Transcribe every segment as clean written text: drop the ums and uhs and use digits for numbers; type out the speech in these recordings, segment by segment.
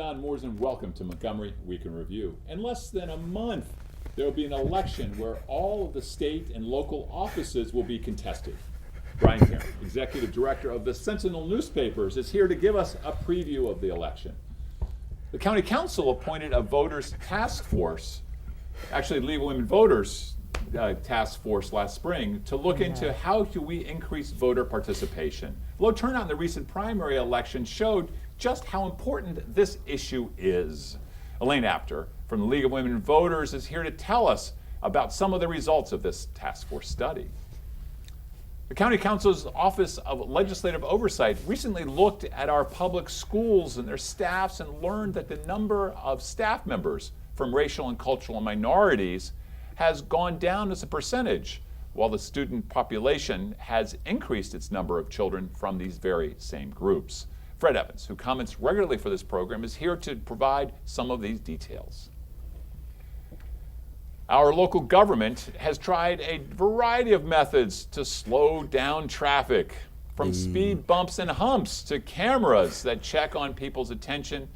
Don Mooers, and welcome to Montgomery Week in Review. In less than a month, there will be an election where all of the state and local offices will be contested. Brian Karem, Executive Director of the Sentinel Newspapers, is here to give us a preview of the election. The County Council appointed a voters task force, actually League of Women Voters task force last spring, to look into how do we increase voter participation. Low turnout in the recent primary election showed just how important this issue is. Elaine Apter from the League of Women Voters is here to tell us about some of the results of this task force study. The County Council's Office of Legislative Oversight recently looked at our public schools and their staffs and learned that the number of staff members from racial and cultural minorities has gone down as a percentage, while the student population has increased its number of children from these very same groups. Fred Evans, who comments regularly for this program, is here to provide some of these details. Our local government has tried a variety of methods to slow down traffic, from speed bumps and humps to cameras that check on people's attention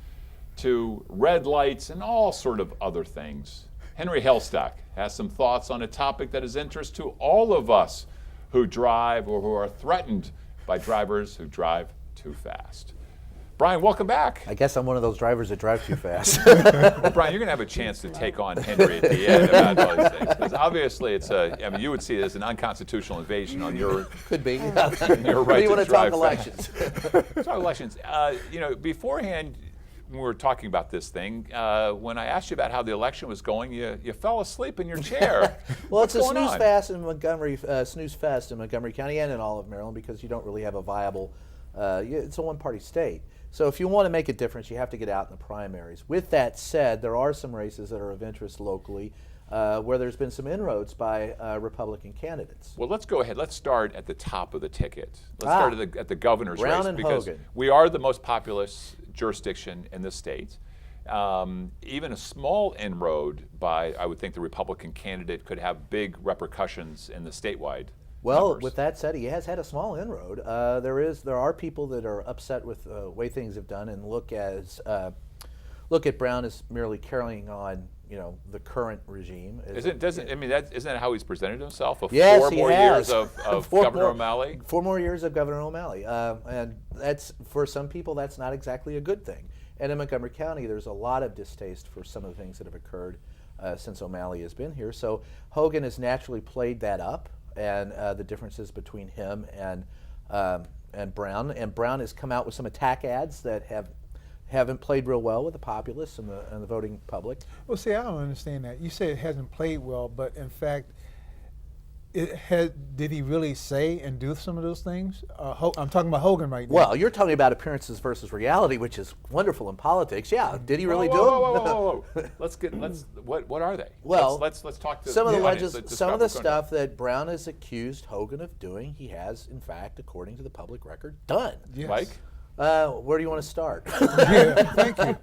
to red lights and all sort of other things. Henry Hailstock has some thoughts on a topic that is interest to all of us who drive or who are threatened by drivers who drive too fast. Brian, welcome back. I guess I'm one of those drivers that drive too fast. Well, Brian, you're going to have a chance to take on Henry at the end about all these things, because obviously you would see it as an unconstitutional invasion on your Could be. your right What do you want to drive talk fast. elections? Talk elections. Beforehand, when we were talking about this thing, when I asked you about how the election was going, you fell asleep in your chair. Well, What's it's a going snooze on? fest in Montgomery County and in all of Maryland, because you don't really have a viable. It's a one-party state. So if you want to make a difference, you have to get out in the primaries. With that said, there are some races that are of interest locally where there's been some inroads by Republican candidates. Well, let's go ahead. Let's start at the top of the ticket. Let's start at the governor's Brown race, and because Hogan. we are the most populous jurisdiction in the state. Even a small inroad by, I would think, the Republican candidate could have big repercussions in the statewide. Well, numbers. with that said, he has had a small inroad. There are people that are upset with the way things have done and look at Brown as merely carrying on, the current regime. Isn't that how he's presented himself? Yes, 4 he more has. years of Four Governor more- O'Malley? 4 more years of Governor O'Malley, and that's, for some people, that's not exactly a good thing. And in Montgomery County, there's a lot of distaste for some of the things that have occurred since O'Malley has been here. So Hogan has naturally played that up, and the differences between him and Brown. And Brown has come out with some attack ads that haven't played real well with the populace and the voting public. Well, see, I don't understand that. You say it hasn't played well, but in fact, did he really say and do some of those things? I'm talking about Hogan right now. Well, you're talking about appearances versus reality, which is wonderful in politics. Yeah, did he really do them? Whoa. What are they? Well, let's talk to some of the audience. some of the stuff that Brown has accused Hogan of doing, he has, in fact, according to the public record, done. Yes. Mike, Where do you want to start? Yeah, thank you.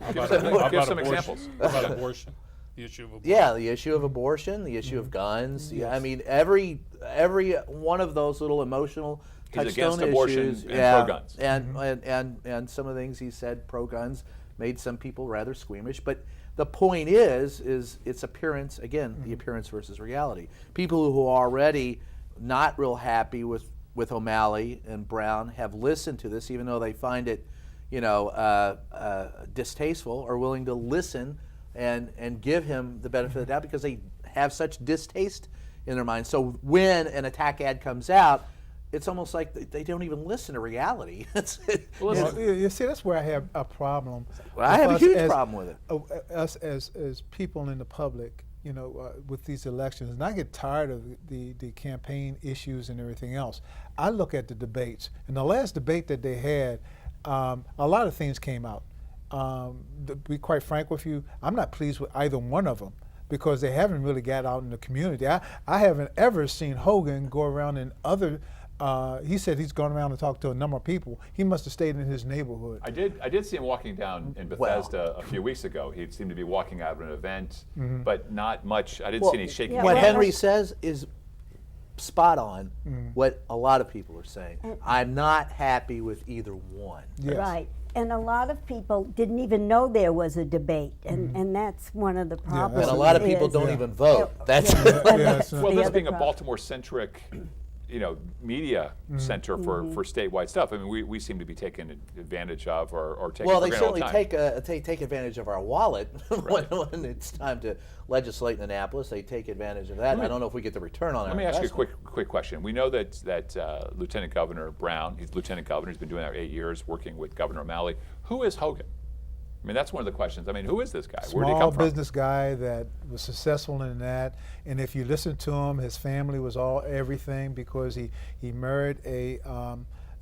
give some examples. About abortion, the issue of abortion. Yeah, the issue of abortion, the issue of guns. Yeah, I mean, every one of those little emotional He's touchstone against abortion issues, and yeah, pro-guns. And some of the things he said pro-guns made some people rather squeamish. But the point is its appearance, again, the appearance versus reality. People who are already not real happy with O'Malley and Brown have listened to this, even though they find it, distasteful, are willing to listen and give him the benefit of the doubt because they have such distaste in their minds. So when an attack ad comes out, it's almost like they don't even listen to reality. You see, that's where I have a problem. I have a huge problem with it. Us as people in the public, with these elections, and I get tired of the campaign issues and everything else. I look at the debates, and the last debate that they had, a lot of things came out. To be quite frank with you, I'm not pleased with either one of them, because they haven't really got out in the community. I haven't ever seen Hogan go around in other. He said he's gone around and talked to a number of people. He must have stayed in his neighborhood. I did see him walking down in Bethesda a few weeks ago. He seemed to be walking out of an event, but not much. I didn't see any shaking. What hands. Henry says is spot on what a lot of people are saying. I'm not happy with either one. Yes. Right. and a lot of people didn't even know there was a debate, and that's one of the problems. And a lot of people is- don't even vote. That's That's Well, Well, the this other being a problem. Baltimore-centric, media center for statewide stuff, I mean, we seem to be taken advantage of or taken well, for they granted all the certainly time. take advantage of our wallet when it's time to legislate in Annapolis. They take advantage of that. I don't know if we get the return on our Let me ask you a investment. quick question. We know that Lieutenant Governor Brown, he's Lieutenant Governor, he's been doing that for 8 years, working with Governor O'Malley. Who is Hogan? I mean, that's one of the questions. I mean, who is this guy? Where did he Small come from? business guy that was successful in that, and if you listen to him, his family was all everything because he married a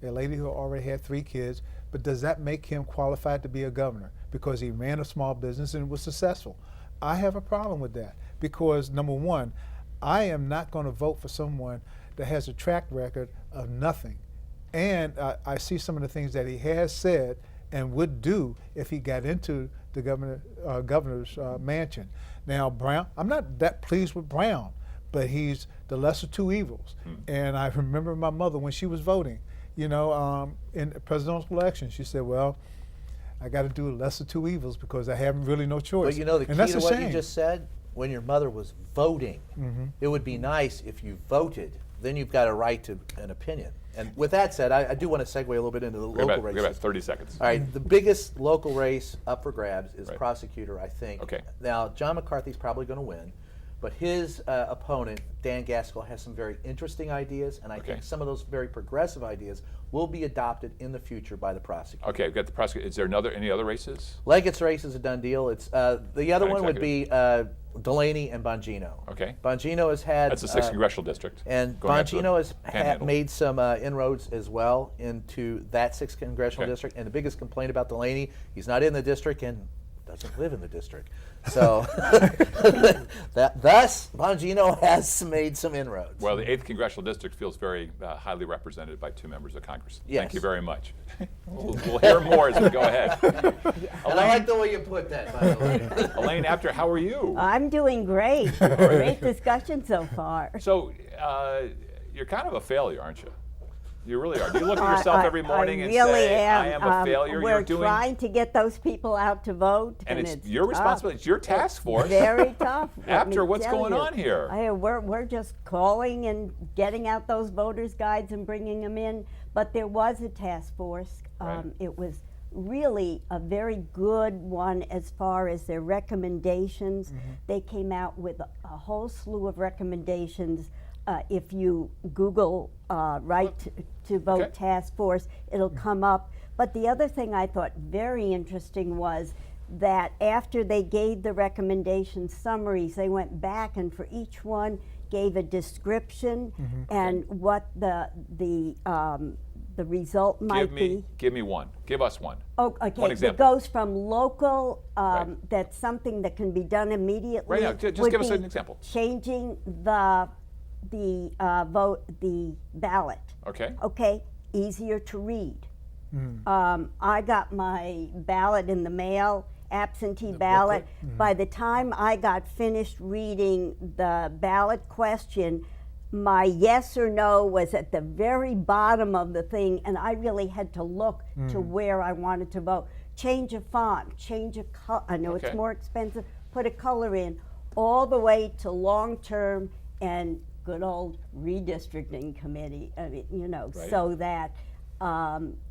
lady who already had 3 kids. But does that make him qualified to be a governor? Because he ran a small business and was successful. I have a problem with that because number one, I am not going to vote for someone that has a track record of nothing, and I see some of the things that he has said and would do if he got into the governor's mansion. Now, Brown, I'm not that pleased with Brown, but he's the lesser 2 evils. And I remember my mother when she was voting, in the presidential election, she said, well, I got to do the lesser 2 evils because I have really no choice. But the and key that's to a what shame. you just said, when your mother was voting, it would be nice if you voted. Then you've got a right to an opinion. And with that said, I do want to segue a little bit into the We got local about races. 30 seconds. All right, the biggest local race up for grabs is Right. prosecutor, I think. Okay. Now, John McCarthy's probably going to win, but his opponent, Dan Gaskell, has some very interesting ideas, and I Okay. think some of those very progressive ideas will be adopted in the future by the prosecutor. Okay, we've got the prosecutor. Is there any other races? Leggett's race is a done deal. It's the other one would be Delaney and Bongino. Okay. Bongino has had That's the 6th congressional district. and going after Bongino the has Panhandle. made some inroads as well into that 6th congressional Okay. district. And the biggest complaint about Delaney, he's not in the district and doesn't live in the district. So thus Bongino has made some inroads. Well, the 8th congressional district feels very highly represented by 2 members of Congress. Yes. Thank you very much. we'll hear more as we go ahead. And I like the way you put that, by the way. Elaine Apter, how are you? I'm doing great. Great discussion so far. So you're kind of a failure, aren't you? You really are. Do you look at yourself every morning I and really say, am. I am a failure? We're You're doing, trying to get those people out to vote, and it's it's your tough. responsibility. It's your task force. Very tough. let me Apter, what's tell going you. on here? We're just calling and getting out those voters' guides and bringing them in. But there was a task force. Right. It was really a very good one as far as their recommendations. They came out with a whole slew of recommendations. If you Google right to vote Okay. task force, it'll come up. But the other thing I thought very interesting was that after they gave the recommendation summaries, they went back and for each one gave a description and what the result might be. Give me one. Give us one. Oh, okay. One It example. goes from local, Right. that's something that can be done immediately. Right now, just would give us be an example. Changing the ballot. Okay. Okay, easier to read. I got my ballot in the mail, absentee ballot. By the time I got finished reading the ballot question, my yes or no was at the very bottom of the thing, and I really had to look to where I wanted to vote. Change a font, change a color. I know Okay. it's more expensive. Put a color in, all the way to long-term and good old redistricting committee. I mean, Right. so that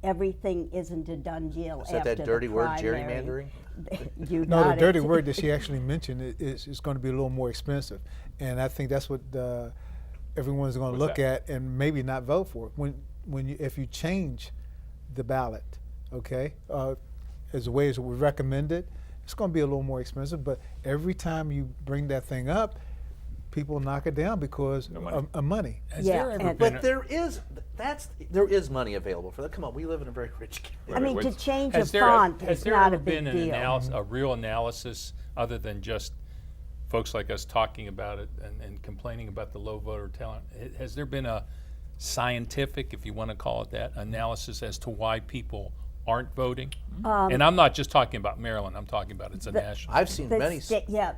everything isn't a done deal Is after that that dirty the word, primary. gerrymandering? You No, the got dirty it. word that she actually mentioned is going to be a little more expensive, and I think that's what everyone's going to What's look that? at and maybe not vote for it. If you change the ballot, okay, as the way as we recommended, it's going to be a little more expensive. But every time you bring that thing up, people knock it down because No money. of money. Has Yeah, there ever and- been But there is money available for that. Come on, we live in a very rich community. I mean, Wait, to wait. change a has there font has is there not ever a big been deal. a real analysis other than just folks like us talking about it and complaining about the low voter talent? Has there been a scientific, if you want to call it that, analysis as to why people aren't voting? And I'm not just talking about Maryland, I'm talking about it's a national. I've seen many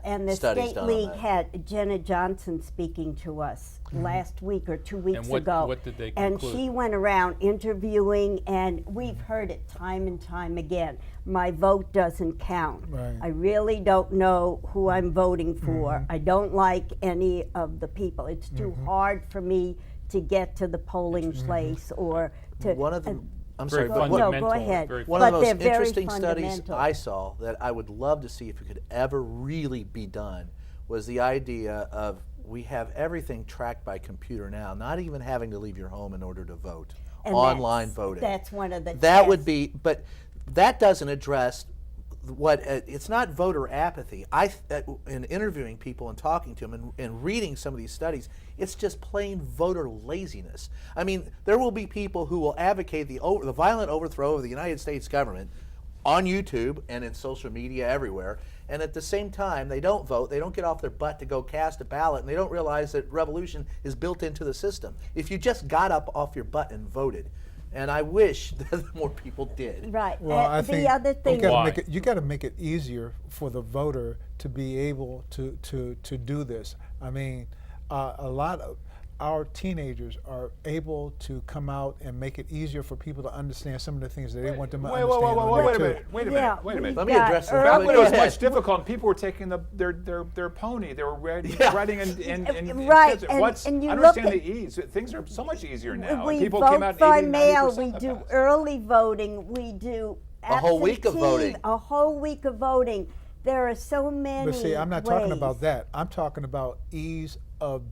and the studies state done on league that. had Jenna Johnson speaking to us last week or 2 weeks And what- ago. what did they And conclude? she went around interviewing, and we've heard it time and time again. My vote doesn't count. Right. I really don't know who I'm voting for. I don't like any of the people. It's too hard for me to get to the polling place or to. One of the, I'm Very sorry, but no, fundamental. go ahead. Very one of the But most they're very interesting studies fundamental. I saw that I would love to see if it could ever really be done was the idea of we have everything tracked by computer now, not even having to leave your home in order to vote. And Online that's- voting. That's one of the. That would tests. be, but that doesn't address what it's not voter apathy. In interviewing people and talking to them and reading some of these studies, it's just plain voter laziness. I mean, there will be people who will advocate the violent overthrow of the United States government on YouTube and in social media everywhere, and at the same time they don't vote, they don't get off their butt to go cast a ballot, and they don't realize that revolution is built into the system. If you just got up off your butt and voted, and I wish that more people did. Right. Well, I the think other thing. Why? you got to make it easier for the voter to be able to do this. I mean, a lot of our teenagers are able to come out and make it easier for people to understand some of the things that they want them to understand. on Wait a there, minute, too. wait a Yeah, minute, wait a minute. Let me got address that. Back early- when it was Go ahead. much difficult, and people were taking their pony. They were riding in Right, kids. and you I look understand at- the ease. Things are so much easier now. and We people vote came out by 80, mail. 90% We in the do past. early voting. We do A whole week of absentee, voting. A whole week of voting. There are so many. But see, I'm not talking ways. about that. I'm talking about ease of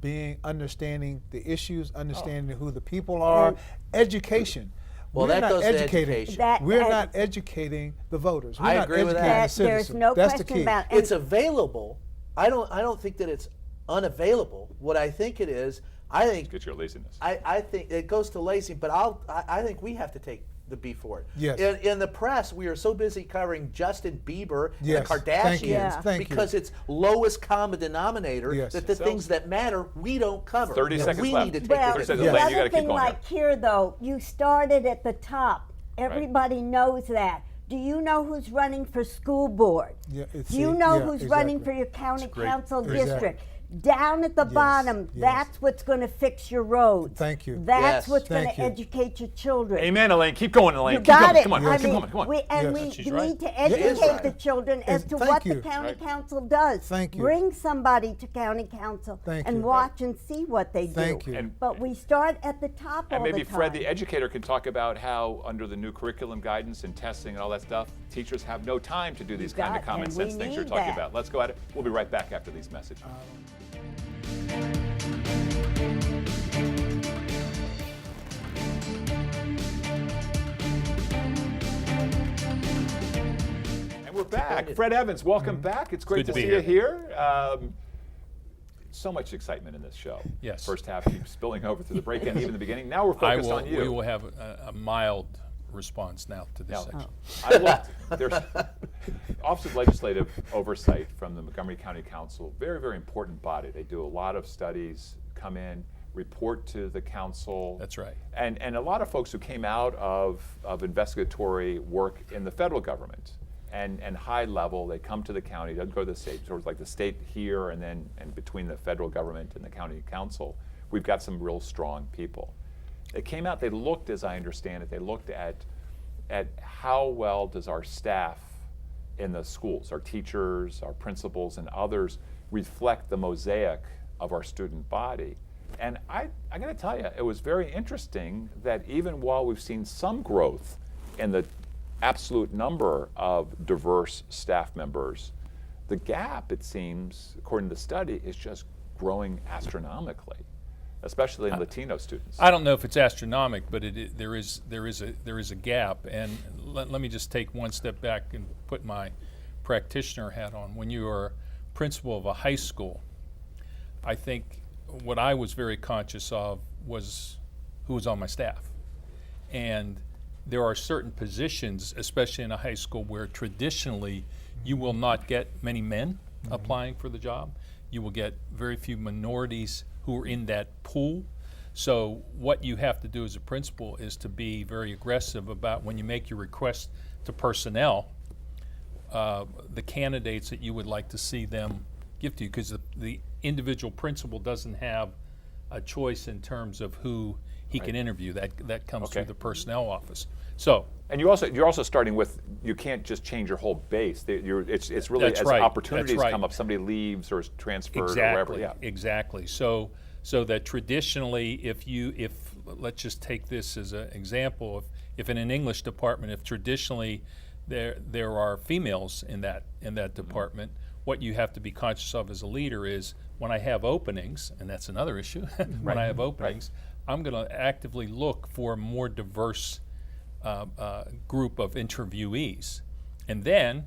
understanding the issues, Oh. understanding who the people are, And- education. Well, We're that not goes to educating. education. We're That- not educating the voters. We're I not agree with educating that. the citizens. There's no That's the question key. about it. It's available. I don't think that it's unavailable. What I think it is, I think Get your laziness. I think it goes to lazy, but I think we have to take the beat for it. Yes. In the press, we are so busy covering Justin Bieber Yes. and the Thank Kardashians you. Yeah. Thank you. because it's lowest common denominator Yes. that the So- things that matter we don't cover. 30 And seconds we left. need to take Well, the 30 seconds the left. advantage. You gotta other keep thing, going like here, though, you started at the top. Everybody knows that. Do you know who's running for school board? Yeah, Do you know yeah, who's running exactly. for your county great. council Exactly. district? Down at the bottom, yes. that's what's going to fix your roads. Thank you. That's Yes. what's going Thank to you. educate your children. Amen, Elaine. Keep going, Elaine. You Keep got going. it. Come on. I Keep mean, going. Come on. we Yes. She's need right. to educate right. the children as And to thank what the you. county Right. council does. Thank you. Bring somebody to county council Thank and you. watch and see what they do. Thank you. And- But we start at the top And all maybe the time. Fred, the educator, can talk about how, under the new curriculum guidance and testing and all that stuff, teachers have no time to do these kind of got- common and sense we things you're need talking that. about. Let's go at it. We'll be right back after these messages. And we're back. Fred Evans, welcome back. It's great good to to be see you here. here. So much excitement in this show. Yes. First half keeps spilling over through the break and even the beginning. Now we're focused on you. We will have a mild response now to this Now, section. I looked. There's Office of Legislative Oversight from the Montgomery County Council. Very, very important body. They do a lot of studies, come in, report to the council. That's right. And a lot of folks who came out of investigatory work in the federal government and high level, they come to the county, doesn't go to the state, sort of like the state here and then and between the federal government and the county council, we've got some real strong people. They came out, they looked, as I understand it, they looked at how well does our staff in the schools, our teachers, our principals, and others reflect the mosaic of our student body. And I got to tell you, it was very interesting that even while we've seen some growth in the absolute number of diverse staff members, the gap, it seems, according to the study, is just growing astronomically, especially in Latino students. I don't know if it's astronomical, but there is a gap. And let me just take one step back and put my practitioner hat on. When you are principal of a high school, I think what I was very conscious of was who was on my staff. And there are certain positions, especially in a high school, where traditionally you will not get many men applying for the job. You will get very few minorities who are in that pool. So what you have to do as a principal is to be very aggressive about when you make your request to personnel, the candidates that you would like to see them give to you, because the individual principal doesn't have a choice in terms of who he can interview. That comes through the personnel office. So. And you're also starting with, you can't just change your whole base. It's really That's as right. opportunities That's right. come up, somebody leaves or is transferred Exactly, or wherever. Yeah. exactly. So that traditionally, if let's just take this as an example, if in an English department, if traditionally there are females in that department, what you have to be conscious of as a leader is when I have openings, and that's another issue. When I have openings, I'm going to actively look for a more diverse group of interviewees, and then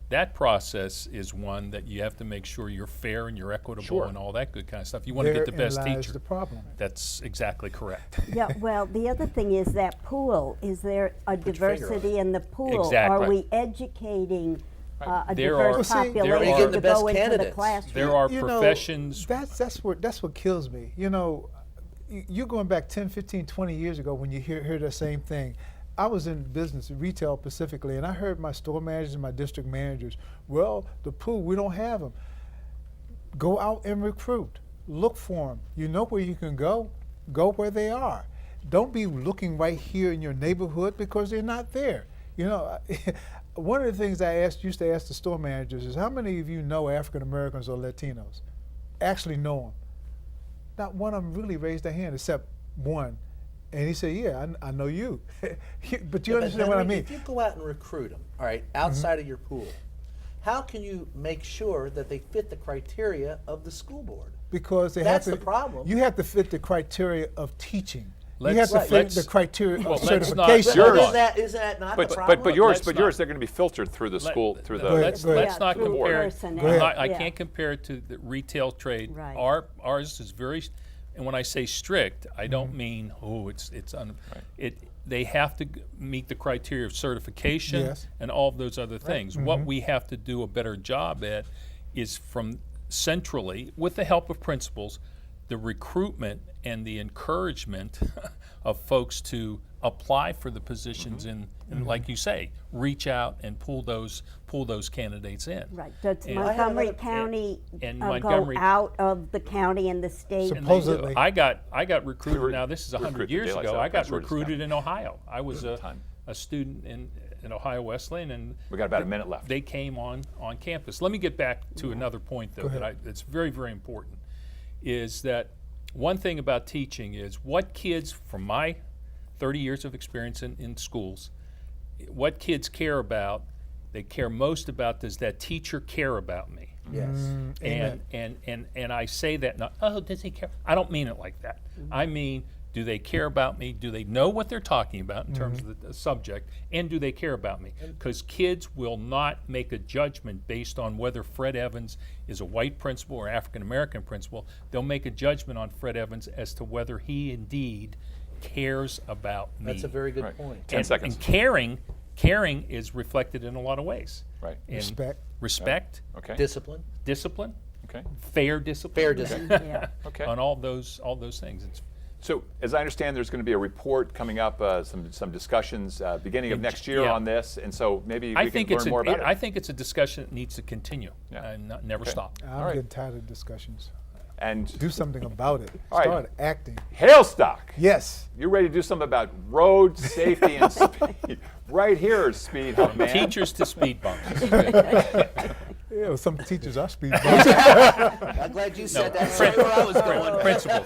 that process is one that you have to make sure you're fair and you're equitable and all that good kind of stuff. You want to get the best Therein lies teacher. the problem. That's exactly correct. Yeah, well, the other thing is that pool. Is there a Put your finger on diversity in the pool? Exactly. Are we educating a There diverse are- population Where are you getting to the best go into the candidates? classroom? There are You know, professions. that's what kills me. You know, you're going back 10, 15, 20 years ago when you hear the same thing. I was in business, retail specifically, and I heard my store managers and my district managers, well, the pool, we don't have them. Go out and recruit. Look for them. You know where you can go. Go where they are. Don't be looking right here in your neighborhood because they're not there. You know, one of the things I used to ask the store managers is, how many of you know African Americans or Latinos? Actually know them. Not one of them really raised their hand except one. And he said, yeah, I know you. But you understand what I mean? If you go out and recruit them, all right, outside of your pool, how can you make sure that they fit the criteria of the school board? Because That's the problem. You have to fit the criteria of teaching. You Let's- have to fit let's- the criteria well, of let's not- certification. Hold on. Isn't that not the problem? But yours, Let's not- they're going to be filtered through the school, through the. Let's Go ahead. not through compare. personnel. Go ahead. I Yeah. can't compare it to the retail trade. Right. Ours is very, and when I say strict, I don't mean they have to meet the criteria of certification Yes. and all of those other things. What we have to do a better job at is from centrally, with the help of principals, the recruitment and the encouragement of folks to apply for the positions and like you say, reach out and pull those candidates in. Right. Does And- Montgomery County and go Montgomery- out of the county and the state? Sup- And they do. Supposedly. I got recruited. Now this is 100 Recruited years daylight ago. saving. I got That's where it's recruited in Ohio. I was Good time. a student in Ohio Wesleyan, and We got about a minute left. they came on campus. Let me get back to another point, though, ahead. that's very, very important, is that one thing about teaching is what kids, from my 30 years of experience in schools, what kids care about, they care most about, does that teacher care about me? Yes. And I say that not, oh, does he care? I don't mean it like that. I mean, do they care about me? Do they know what they're talking about in terms of the subject? And do they care about me? Because kids will not make a judgment based on whether Fred Evans is a white principal or African American principal. They'll make a judgment on Fred Evans as to whether he indeed cares about me. That's a very good Right. point. 10 seconds. And caring is reflected in a lot of ways. Right. In Respect. Okay. Discipline. discipline, Okay. fair discipline. Fair discipline. Yeah. Okay. On all those things. It's So, as I understand, there's going to be a report coming up, some discussions beginning of next year Yeah. on this, and so maybe I we think can it's learn more about I it. think it's a discussion that needs to continue Yeah. and never Okay. stop. I'm All right. getting tired of discussions. And Do something about it. All right. Start acting. Hailstock, Yes. you ready to do something about road safety and speed? Right here is speed hump, man. Teachers to speed bumps. Yeah, well, some teachers are speed bumps. I'm glad you said that. That's where I was going. Principal.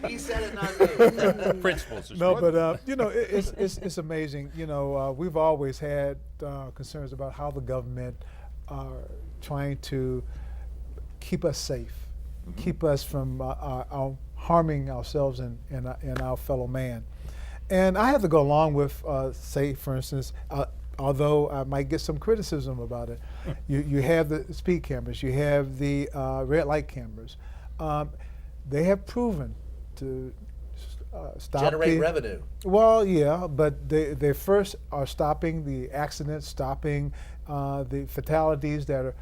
He said it, not me. Principals. No, but you know, it's amazing. You know, we've always had concerns about how the government are trying to keep us safe, keep us from harming ourselves and our fellow man. And I have to go along with, say, for instance, although I might get some criticism about it, you have the speed cameras, you have the red light cameras. They have proven to stop Generate revenue. Well, yeah, but they first are stopping the accidents, stopping the fatalities that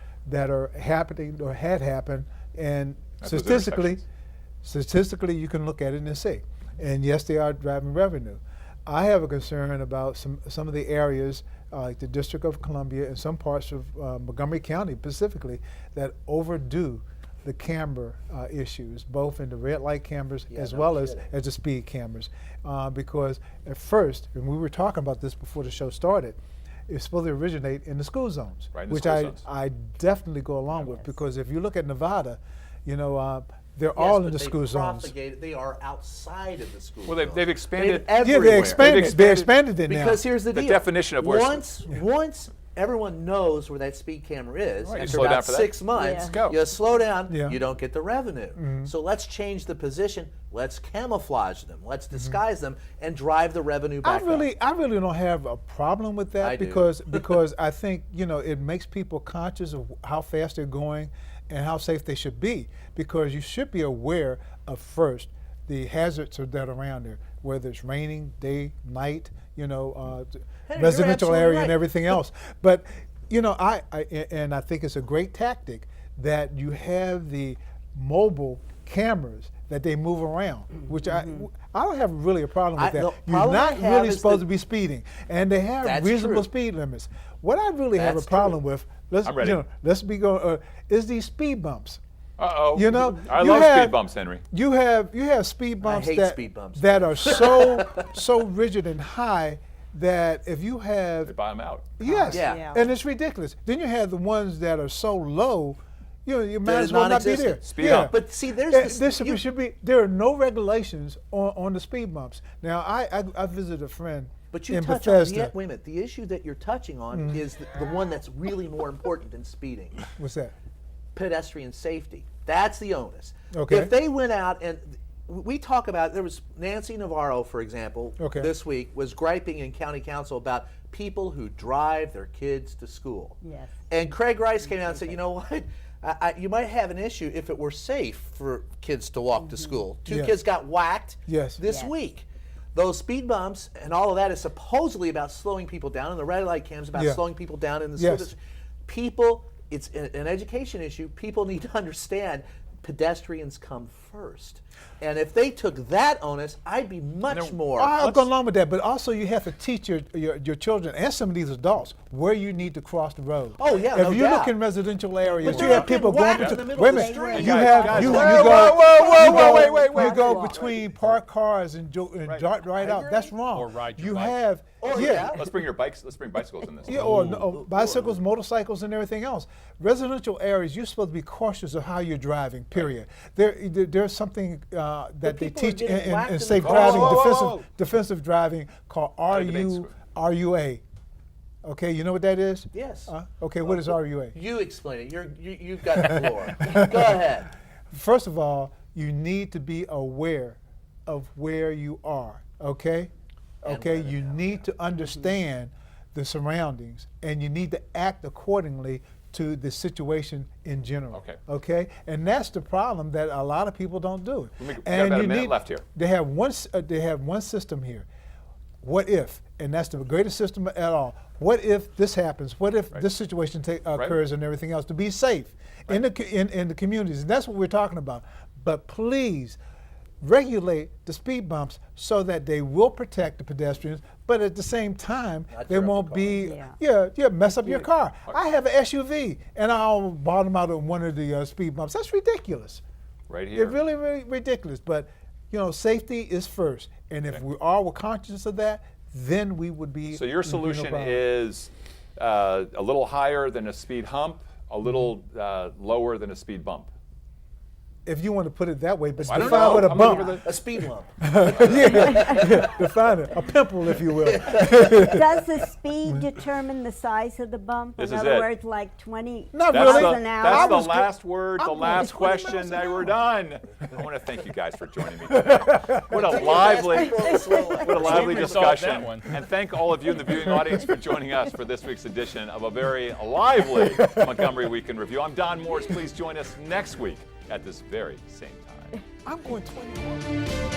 are happening or had happened, and That's those statistically, intersections. Statistically, you can look at it and see. And yes, they are driving revenue. I have a concern about some of the areas, like the District of Columbia and some parts of Montgomery County specifically, that overdo the camera issues, both in the red light cameras as well as the speed cameras. Because at first, and we were talking about this before the show started, it's supposed to originate in the school zones, Right, in the which school zones. I definitely go along with, because if you look at Nevada, they're all in the school zones. They are outside of the school Well, zones. they've expanded. Yeah, everywhere. they expanded it now. Because here's the The deal. definition of where- once everyone knows where that speed camera is, Right, you after slow down about for that. 6 months, Yeah. Go. you slow down, Yeah. you don't get the revenue. So let's change the position, let's camouflage them, let's disguise them, and drive the revenue back up. I really don't have a problem with that I do. because I think it makes people conscious of how fast they're going and how safe they should be, because you should be aware of first the hazards that are around there, whether it's raining, day, night, Henry, residential you're absolutely area right. and everything else. But I think it's a great tactic that you have the mobile cameras that they move around, which I don't have really a problem with that. the You're problem I not have really is supposed that- to be speeding, and they have That's reasonable true. speed limits. What I really have a That's problem true. with, I'm ready. let's be going, is these speed bumps. Uh-oh. I you love have- speed bumps, Henry. You have speed bumps hate that speed bumps. that are so rigid and high that if you have They buy them out. yes, Yeah. and it's ridiculous. Then you have the ones that are so low, you might That as is well not be there. non-existent. Speed up. But see, there's Eh, this, you- there are no regulations on the speed bumps. Now I visited a friend But you in touch Bethesda. on wait a minute. The issue that you're touching on is the one that's really more important than speeding: What's that? pedestrian safety. That's the onus. Okay. If they went out and we talk about, there was Nancy Navarro, for example, Okay. this week was griping in county council about people who drive their kids to school. Yes. And Craig Rice came out and said, you know what? You might have an issue if it were safe for kids to walk to school. Two Yes. kids got whacked Yes. this Yes. week. Those speed bumps and all of that is supposedly about slowing people down, and the red light cams about Yeah. slowing people down in the Yes. school district. People, it's an education issue. People need to understand pedestrians come first. And if they took that onus, I'd be much more. I'll go along with that, but also you have to teach your children and some of these adults where you need to cross the road. Oh, yeah, If no you doubt. look in residential areas, But you they're have not getting people going whacked in between. the middle Wait a of the minute, street. you Guys, have guys, you whoa, you whoa, go whoa, you go Crosswalk. between parked cars and dart right out. That's wrong. Or ride your you bike. have yeah. Let's bring bicycles in this. Yeah, or bicycles, motorcycles, and everything else. Residential areas, you're supposed to be cautious of how you're driving. Period. There's something that they people are teach getting whacked in in safe the driving, car. Whoa. defensive driving, called RUA. Okay, you know what that is? Yes. Okay, what is RUA? You explain it. You've got the floor. Go ahead. First of all, you need to be aware of where you are. Okay. Okay, you need to understand the surroundings, and you need to act accordingly to the situation in general. Okay. Okay, and that's the problem that a lot of people don't do. We got And about a you minute need- left here. They have one system here. What if? And that's the greatest system at all. What if this happens? What if this situation occurs and everything else? To be safe in the communities, and that's what we're talking about. But please regulate the speed bumps so that they will protect the pedestrians, but at the same time Not they tear up won't the be mess up your car. I have an SUV and I'll bottom out on one of the speed bumps. That's ridiculous. Right here. It's really, really ridiculous. But safety is first, and if we're conscious of that, then we would be. So your no solution problem. is a little higher than a speed hump, a little lower than a speed bump. If you want to put it that way, but I don't define know. what a I'm looking bump. for A speed lump. Define it. A pimple, if you will. Does the speed determine the size of the bump? This In is other it. words, like 20 Not That's really. miles the, an hour? that's the was go- last word, the I'm going last 20 miles question. an They were hour. done. I want to thank you guys for joining me today. What a lively, what a lively We solved discussion. that one. And thank all of you in the viewing audience for joining us for this week's edition of a very lively Montgomery Week in Review. I'm Don Mooers. Please join us next week at this very same time. I'm going 21.